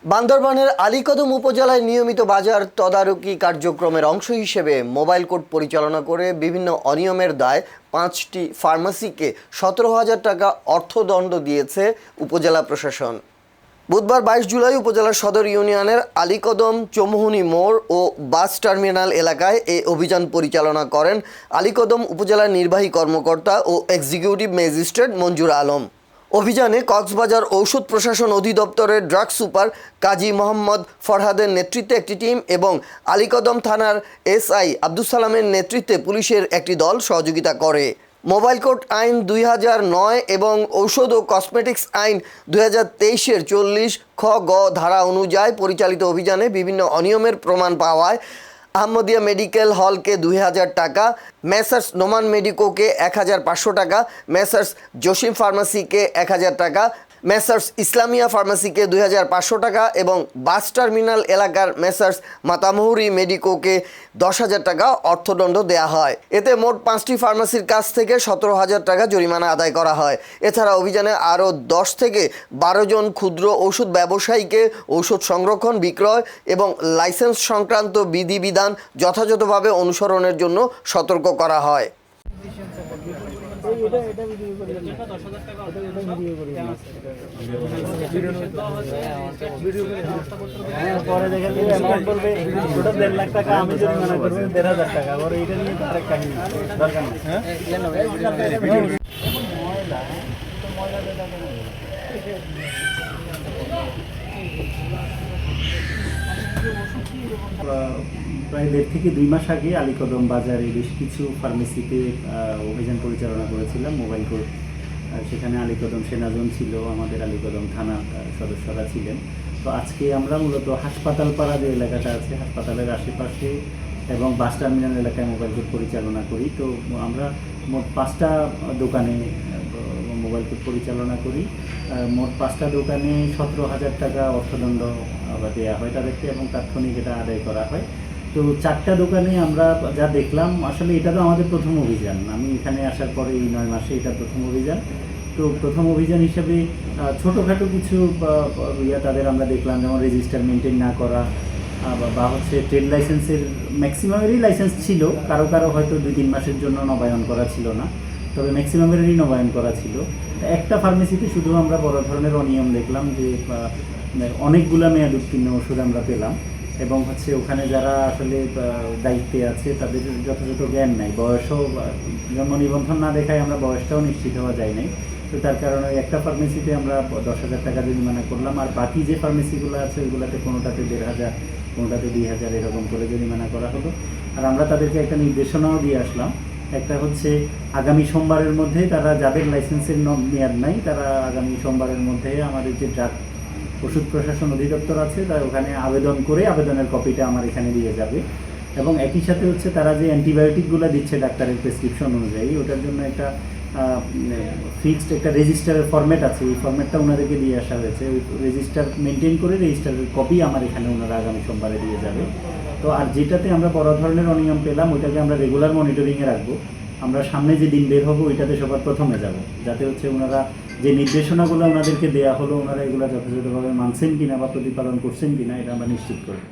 বান্দরবানের আলীকদম উপজেলায় নিয়মিত বাজার তদারকি কার্যক্রমের অংশ হিসেবে মোবাইল কোর্ট পরিচালনা করে বিভিন্ন অনিয়মের দায়ে 5টি ফার্মেসিকে 17,000 টাকা অর্থদণ্ড দিয়েছে উপজেলা প্রশাসন। বুধবার 22 জুলাই উপজেলার সদর ইউনিয়নের আলীকদম চৌমুহনী মোড় ও বাস টার্মিনাল এলাকায় এই অভিযান পরিচালনা করেন আলীকদম উপজেলার নির্বাহী কর্মকর্তা ও এক্সিকিউটিভ ম্যাজিস্ট্রেট মঞ্জুর আলম। অভিযানে কক্সবাজার ঔষধ প্রশাসন অধিদপ্তরের ড্রাগ সুপার কাজী মোহাম্মদ ফরহাদের নেতৃত্বে একটি টিম এবং আলীকদম থানার এসআই আব্দুস সালামের নেতৃত্বে পুলিশের একটি দল সহযোগিতা করে। মোবাইল কোর্ট আইন 2009 এবং ঔষধ ও কসমেটিক্স আইন 2023-এর 40 খ গ ধারা অনুযায়ী পরিচালিত অভিযানে বিভিন্ন অনিয়মের প্রমাণ পাওয়ায় আহমদিয়া মেডিকেল হলকে 2,000 টাকা, মেসার্স নোমান মেডিকোকে 1,500 টাকা, মেসার্স জসিম ফার্মাসিকে 1,000 টাকা, মেসার্স ইসলামিয়া ফার্মাসিকে 2,500 টাকা এবং বাস টার্মিনাল এলাকার মেসার্স মাতামহুরি মেডিকোকে 10,000 টাকা অর্থদণ্ড দেয়া হয়। এতে মোট 5টি ফার্মাসির কাছ থেকে 17,000 টাকা জরিমানা আদায় করা হয়। এছাড়া অভিযানে আরও 10 থেকে 12 জন ক্ষুদ্র ওষুধ ব্যবসায়ীকে ঔষধ সংরক্ষণ, বিক্রয় এবং লাইসেন্স সংক্রান্ত বিধিবিধান যথাযথভাবে অনুসরণের জন্য সতর্ক করা হয়। পরে দেখে অ্যামাউন্ট বলবে টোটাল 1.5 লাখ টাকা, আমি জরিমানা করবো 1,500 টাকা। আবার এটা নিয়ে আরেক কাহিনী দরকার নেই। প্রায় 1.5 থেকে 2 মাস আগে আলীকদম বাজারে বেশ কিছু ফার্মেসিতে অভিযান পরিচালনা করেছিলাম মোবাইল কোর্ট। সেখানে আলীকদম সেনাজন ছিল, আমাদের আলীকদম থানার সদস্যরা ছিলেন। তো আজকে আমরা মূলত হাসপাতাল পাড়া যে এলাকাটা আছে, হাসপাতালের আশেপাশে এবং বাস টার্মিনাল এলাকায় মোবাইল কোর্ট পরিচালনা করি। তো আমরা মোট 5টা দোকানে মোবাইল কোর্ট পরিচালনা করি। মোট 5টা দোকানে 17,000 টাকা অর্থদণ্ড দেওয়া হয় তাদেরকে এবং তাৎক্ষণিক এটা আদায় করা হয়। তো 4টা দোকানে আমরা যা দেখলাম, আসলে এটা তো আমাদের প্রথম অভিযান। আমি এখানে আসার পরে এই 9 মাসে এটা প্রথম অভিযান। তো প্রথম অভিযান হিসেবে ছোটোখাটো কিছু তাদের আমরা দেখলাম, যেমন রেজিস্টার মেনটেন না করা বা হচ্ছে ট্রেড লাইসেন্সের ম্যাক্সিমামেরই লাইসেন্স ছিল, কারো কারো হয়তো 2-3 মাসের জন্য নবায়ন করা ছিল না, তবে ম্যাক্সিমামেরই নবায়ন করা ছিল। একটা ফার্মেসিতে শুধু আমরা বড় ধরনের অনিয়ম দেখলাম যে অনেকগুলা মেয়াদ উত্তীর্ণ ওষুধ আমরা পেলাম এবং হচ্ছে ওখানে যারা আসলে দায়িত্বে আছে তাদের যথাযথ জ্ঞান নাই, বয়সও জন্ম নিবন্ধন না দেখায় আমরা বয়সটাও নিশ্চিত হওয়া যায় নাই। তো তার কারণে একটা ফার্মেসিতে আমরা 10,000 টাকা জরিমানা করলাম, আর বাকি যে ফার্মেসিগুলো আছে ওইগুলোতে কোনোটাতে 1,500, কোনোটাতে 2,000 এরকম করে জরিমানা করা হলো। আর আমরা তাদেরকে একটা নির্দেশনাও দিয়ে আসলাম, একটা হচ্ছে আগামী সোমবারের মধ্যে তারা যাদের লাইসেন্সের মেয়াদ নাই তারা আগামী সোমবারের মধ্যে আমাদের যে ড্রাগ ওষুধ প্রশাসন অধিদপ্তর আছে তার ওখানে আবেদন করে আবেদনের কপিটা আমার এখানে দিয়ে যাবে। এবং একই সাথে হচ্ছে তারা যে অ্যান্টিবায়োটিকগুলো দিচ্ছে ডাক্তারের প্রেসক্রিপশন অনুযায়ী, ওটার জন্য একটা ফিক্সড একটা রেজিস্টারের ফরম্যাট আছে, এই ফরম্যাটটা ওনাদেরকে দিয়ে আসা হয়েছে। ওই রেজিস্টার মেনটেন করে রেজিস্টারের কপি আমার এখানে ওনারা আগামী সোমবারে দিয়ে যাবে। তো আর যেটাতে আমরা বড় ধরনের অনিয়ম পেলাম ওইটাকে আমরা রেগুলার মনিটরিংয়ে রাখবো। আমরা সামনে যে দিন বের হবো ওইটাতে সবার প্রথমে যাব, যাতে হচ্ছে ওনারা যে নির্দেশনাগুলো ওনাদেরকে দেওয়া হলো ওনারা এগুলো যথাযথভাবে মানছেন কিনা বা প্রতিপালন করছেন কিনা এটা আমরা নিশ্চিত করব।